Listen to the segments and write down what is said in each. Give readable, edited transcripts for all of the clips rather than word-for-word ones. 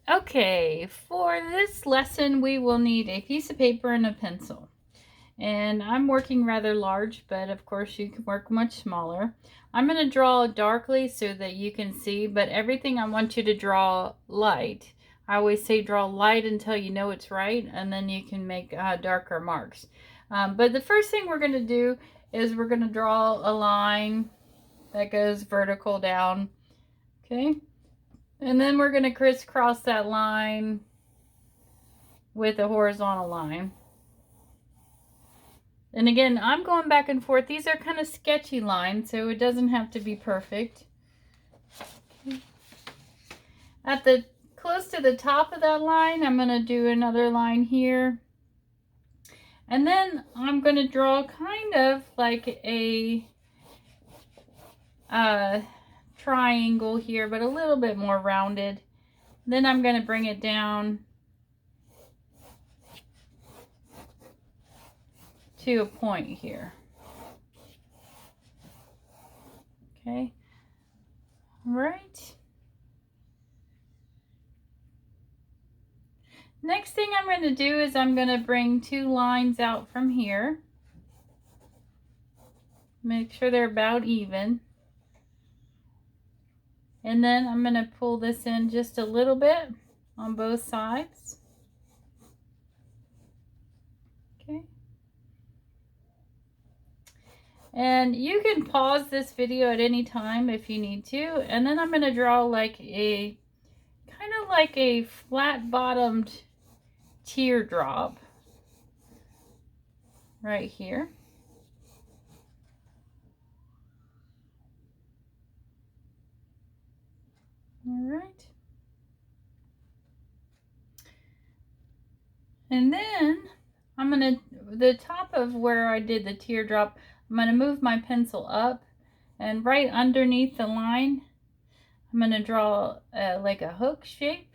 Okay, for this lesson we will need a piece of paper and a pencil. And I'm working rather large, but of course you can work much smaller. I'm going to draw darkly so that you can see, but everything I want you to draw light. I always say draw light until you know it's right, and then you can make darker marks. But the first thing we're going to do is we're going to draw a line that goes vertical down. Okay? And then we're going to crisscross that line with a horizontal line. And again, I'm going back and forth. These are kind of sketchy lines, so it doesn't have to be perfect. At the close to the top of that line, I'm going to do another line here. And then I'm going to draw kind of like a triangle here, but a little bit more rounded. Then I'm going to bring it down to a point here. Okay. All right. Next thing I'm going to do is I'm going to bring two lines out from here. Make sure they're about even. And then I'm going to pull this in just a little bit on both sides. Okay. And you can pause this video at any time if you need to. And then I'm going to draw like a kind of like a flat bottomed teardrop right here. All right. And then I'm going to, the top of where I did the teardrop, I'm going to move my pencil up, and right underneath the line, I'm going to draw like a hook shape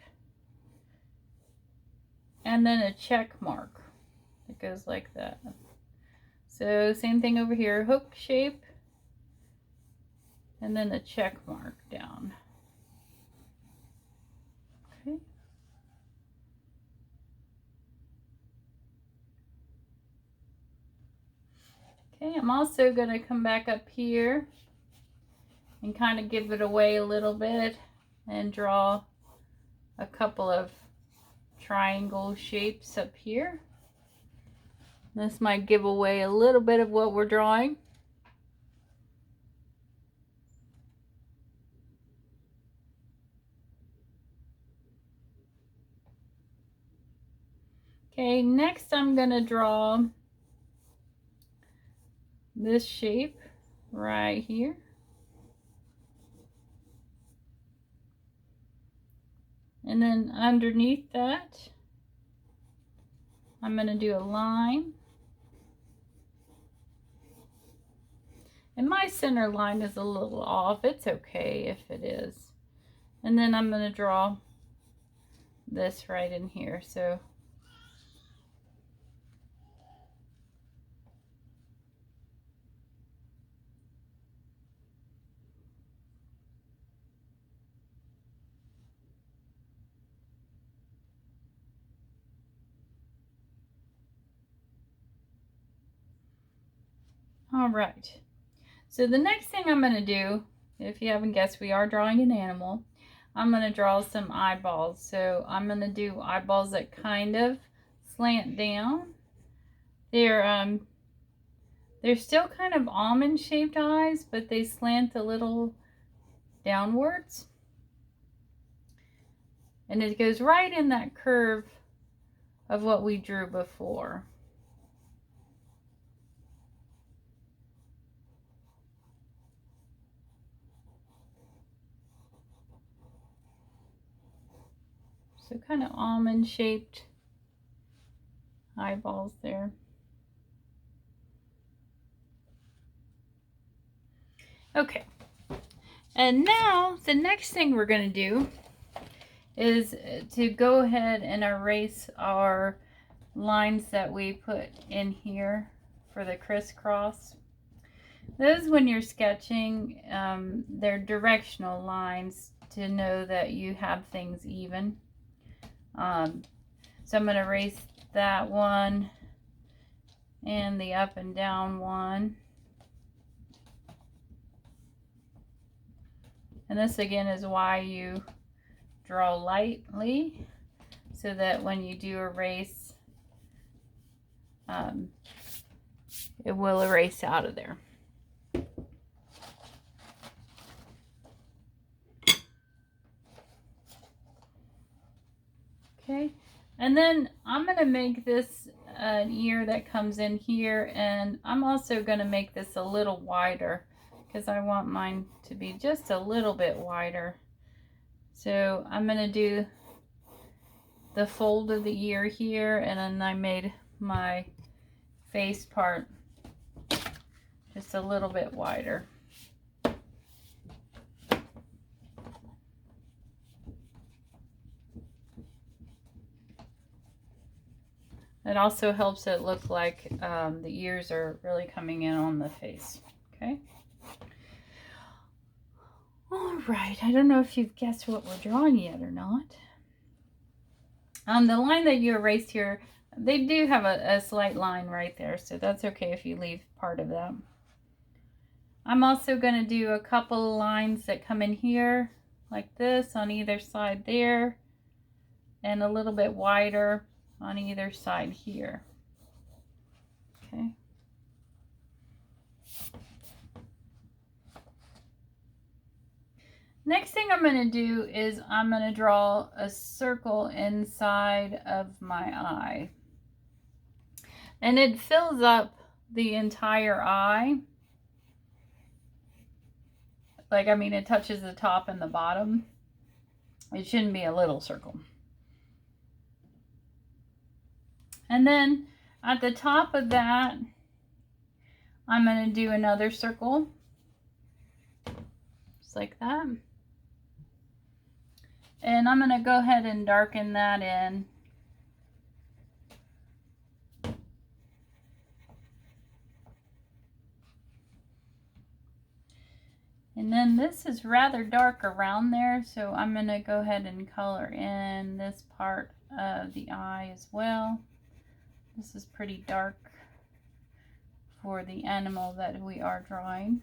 and then a check mark. It goes like that. So same thing over here, hook shape and then a check mark down. Okay. Okay, I'm also going to come back up here and kind of give it away a little bit and draw a couple of triangle shapes up here. This might give away a little bit of what we're drawing. Okay, next I'm going to draw this shape right here. And then underneath that, I'm going to do a line. And my center line is a little off. It's okay if it is. And then I'm going to draw this right in here. So all right. So the next thing I'm going to do, if you haven't guessed, we are drawing an animal. I'm going to draw some eyeballs. So I'm going to do eyeballs that kind of slant down. They're still kind of almond shaped eyes, but they slant a little downwards. And it goes right in that curve of what we drew before. So kind of almond shaped eyeballs there. Okay, and now the next thing we're going to do is to go ahead and erase our lines that we put in here for the crisscross. Those, when you're sketching, they're directional lines to know that you have things even. So I'm going to erase that one and the up and down one. And this again is why you draw lightly, so that when you do erase, it will erase out of there. Okay, and then I'm going to make this an ear that comes in here, and I'm also going to make this a little wider because I want mine to be just a little bit wider. So I'm going to do the fold of the ear here, and then I made my face part just a little bit wider. It also helps it look like the ears are really coming in on the face. Okay. All right. I don't know if you've guessed what we're drawing yet or not. The line that you erased here, they do have a slight line right there, so that's okay if you leave part of that. I'm also going to do a couple of lines that come in here like this on either side there, and a little bit wider on either side here. Okay. Next thing I'm going to do is I'm going to draw a circle inside of my eye. And it fills up the entire eye. Like, I mean, it touches the top and the bottom. It shouldn't be a little circle. And then at the top of that, I'm going to do another circle. Just like that. And I'm going to go ahead and darken that in. And then this is rather dark around there, so I'm going to go ahead and color in this part of the eye as well. This is pretty dark for the animal that we are drawing.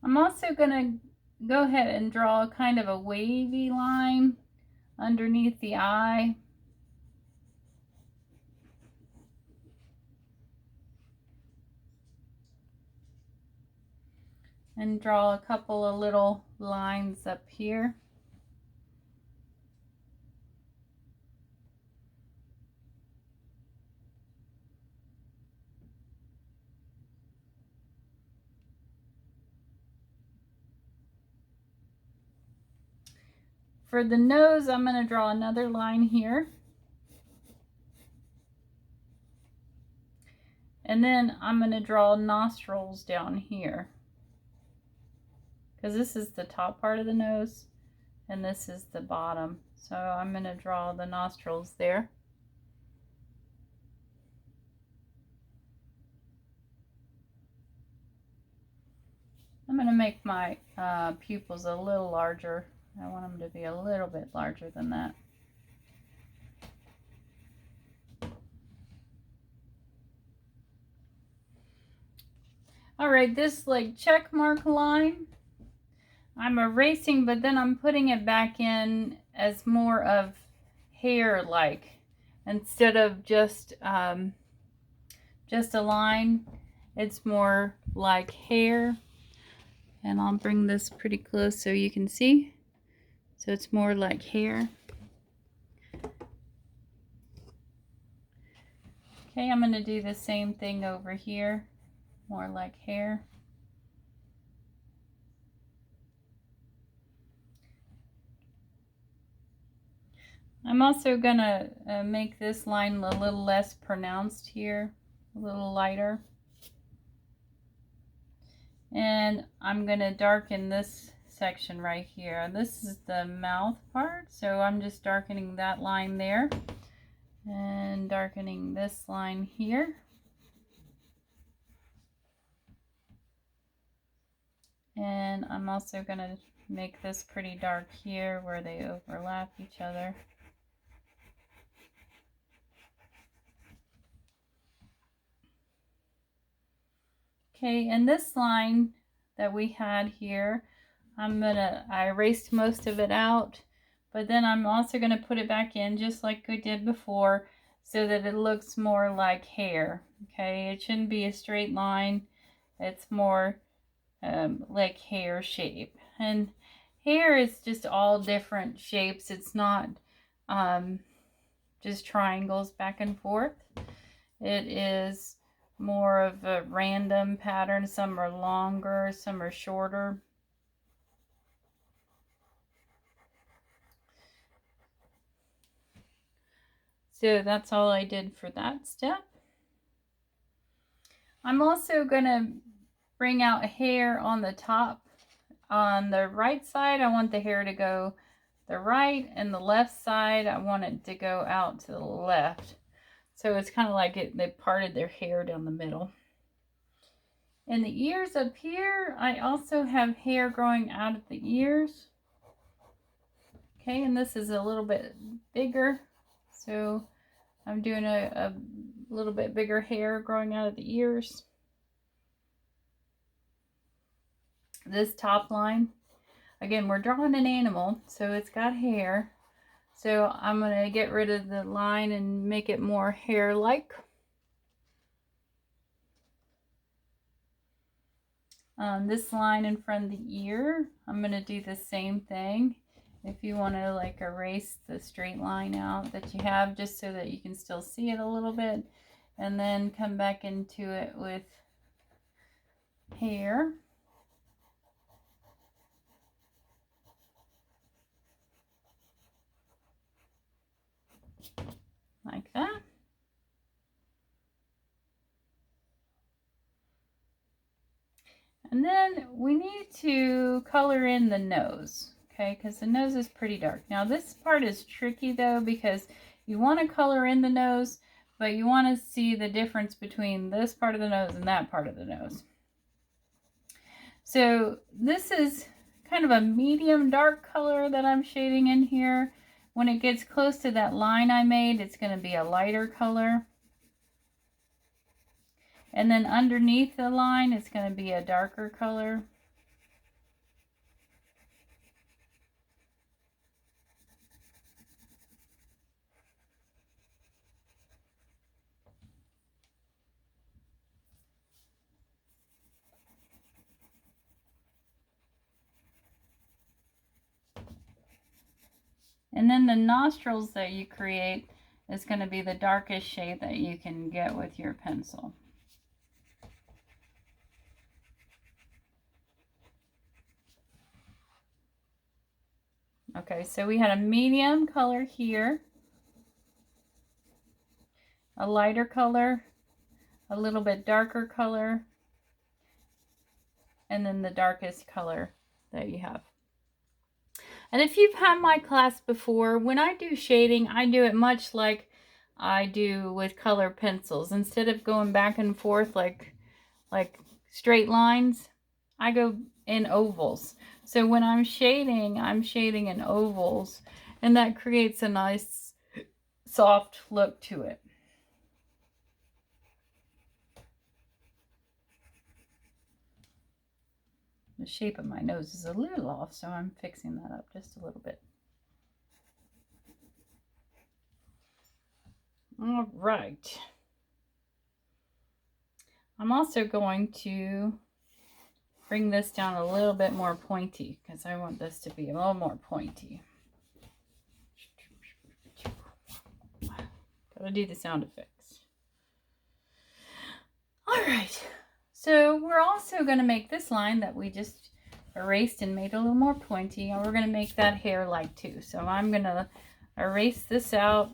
I'm also going to go ahead and draw kind of a wavy line underneath the eye. And draw a couple of little lines up here. For the nose, I'm going to draw another line here. And then I'm going to draw nostrils down here. Because this is the top part of the nose and this is the bottom. So I'm going to draw the nostrils there. I'm going to make my pupils a little larger. I want them to be a little bit larger than that. All right, this like check mark line, I'm erasing, but then I'm putting it back in as more of hair-like instead of just a line. It's more like hair, and I'll bring this pretty close so you can see. So it's more like hair. Okay, I'm going to do the same thing over here, more like hair. I'm also going to make this line a little less pronounced here, a little lighter. And I'm going to darken this section right here. This is the mouth part, so I'm just darkening that line there and darkening this line here. And I'm also going to make this pretty dark here where they overlap each other. Okay, and this line that we had here, I erased most of it out, but then I'm also going to put it back in just like we did before so that it looks more like hair. Okay, it shouldn't be a straight line. It's more like hair shape. And hair is just all different shapes. It's not just triangles back and forth. It is more of a random pattern. Some are longer, some are shorter. So that's all I did for that step. I'm also going to bring out hair on the top. On the right side, I want the hair to go the right, and the left side, I want it to go out to the left. So it's kind of like they parted their hair down the middle. And the ears up here, I also have hair growing out of the ears. Okay, and this is a little bit bigger. So I'm doing a little bit bigger hair growing out of the ears. This top line, again, we're drawing an animal, so it's got hair. So I'm going to get rid of the line and make it more hair-like. This line in front of the ear, I'm going to do the same thing. If you want to like erase the straight line out that you have, just so that you can still see it a little bit, and then come back into it with hair. Like that. And then we need to color in the nose, okay, because the nose is pretty dark. Now this part is tricky though, because you want to color in the nose, but you want to see the difference between this part of the nose and that part of the nose. So this is kind of a medium dark color that I'm shading in here. When it gets close to that line I made, it's going to be a lighter color. And then underneath the line, it's going to be a darker color. And then the nostrils that you create is going to be the darkest shade that you can get with your pencil. Okay, so we had a medium color here, a lighter color, a little bit darker color, and then the darkest color that you have. And if you've had my class before, when I do shading, I do it much like I do with color pencils. Instead of going back and forth like straight lines, I go in ovals. So when I'm shading in ovals, and that creates a nice soft look to it. The shape of my nose is a little off, so I'm fixing that up just a little bit. All right. I'm also going to bring this down a little bit more pointy because I want this to be a little more pointy. Gotta do the sound effects. All right. So we're also going to make this line that we just erased and made a little more pointy, and we're going to make that hair-like too. So I'm going to erase this out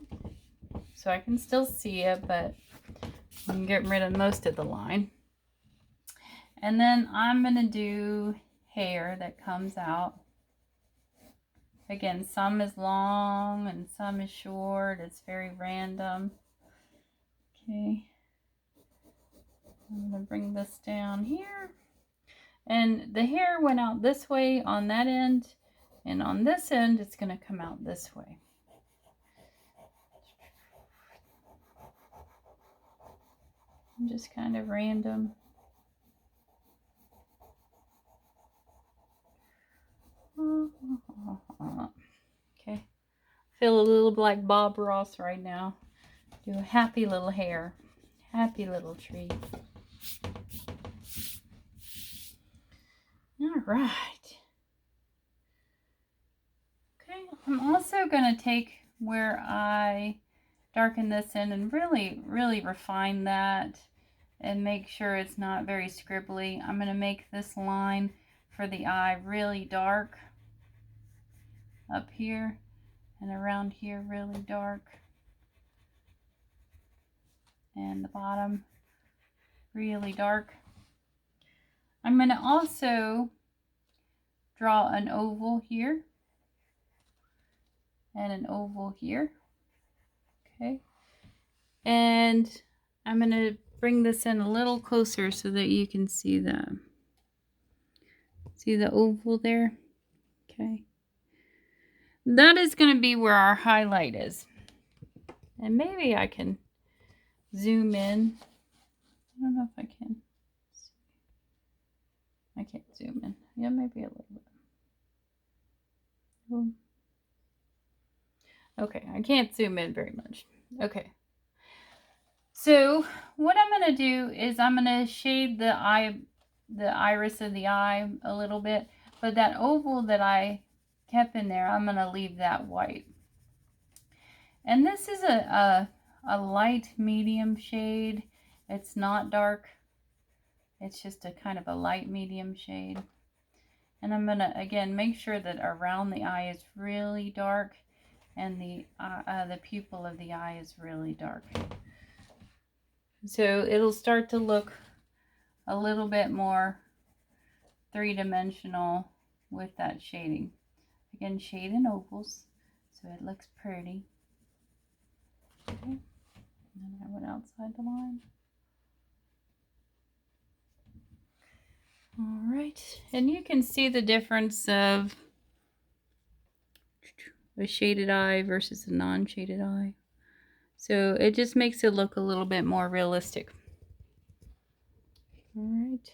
so I can still see it, but I'm getting rid of most of the line. And then I'm going to do hair that comes out. Again, some is long and some is short. It's very random. Okay. I'm going to bring this down here. And the hair went out this way on that end, and on this end it's going to come out this way. Just kind of random. Okay. Feel a little like Bob Ross right now. Do a happy little hair. Happy little tree. All right. Okay, I'm also going to take where I darken this in and really refine that and make sure it's not very scribbly. I'm going to make this line for the eye really dark up here and around here really dark, and the bottom really dark. I'm going to also draw an oval here and an oval here. Okay, and I'm going to bring this in a little closer so that you can see the oval there. Okay, that is going to be where our highlight is, and maybe I can zoom in. I don't know if I can. I can't zoom in. Yeah, maybe a little bit. Okay, I can't zoom in very much. Okay. So what I'm going to do is I'm going to shade the iris of the eye a little bit, but that oval that I kept in there, I'm going to leave that white. And this is a light medium shade. It's not dark. It's just a kind of a light medium shade. And I'm going to, again, make sure that around the eye is really dark and the pupil of the eye is really dark. So it'll start to look a little bit more three-dimensional with that shading. Again, shade in ovals so it looks pretty. Okay, and then I went outside the line. All right, and you can see the difference of a shaded eye versus a non-shaded eye. So it just makes it look a little bit more realistic. All right,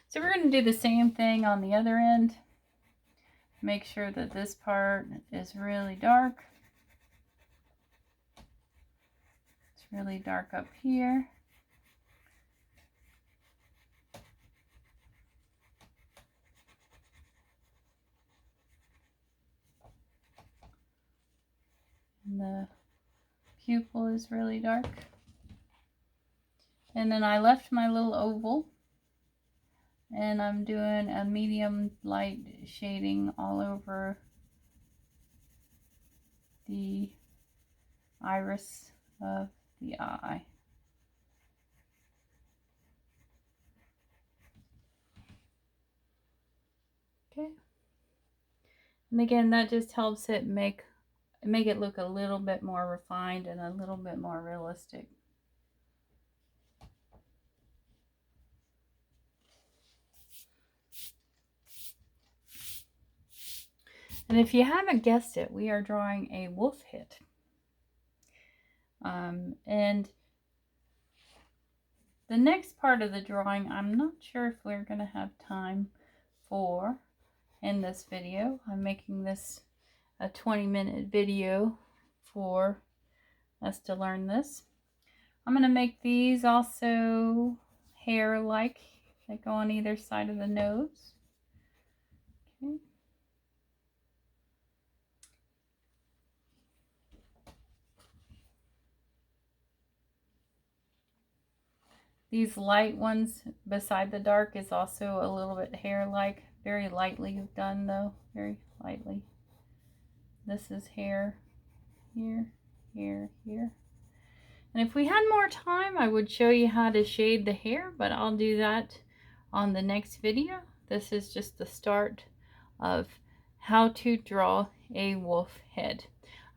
so we're going to do the same thing on the other end. Make sure that this part is really dark. It's really dark up here. And the pupil is really dark. And then I left my little oval, and I'm doing a medium light shading all over the iris of the eye. Okay. And again, that just helps it make it look a little bit more refined and a little bit more realistic. And if you haven't guessed it, we are drawing a wolf head. And the next part of the drawing, I'm not sure if we're going to have time for in this video. I'm making this a 20-minute video for us to learn this. I'm going to make these also hair-like that go on either side of the nose. Okay. These light ones beside the dark is also a little bit hair-like. Very lightly done though, very lightly. This is hair here, here, here. And if we had more time, I would show you how to shade the hair, but I'll do that on the next video. This is just the start of how to draw a wolf head.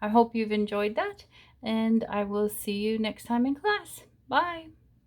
I hope you've enjoyed that, and I will see you next time in class. Bye.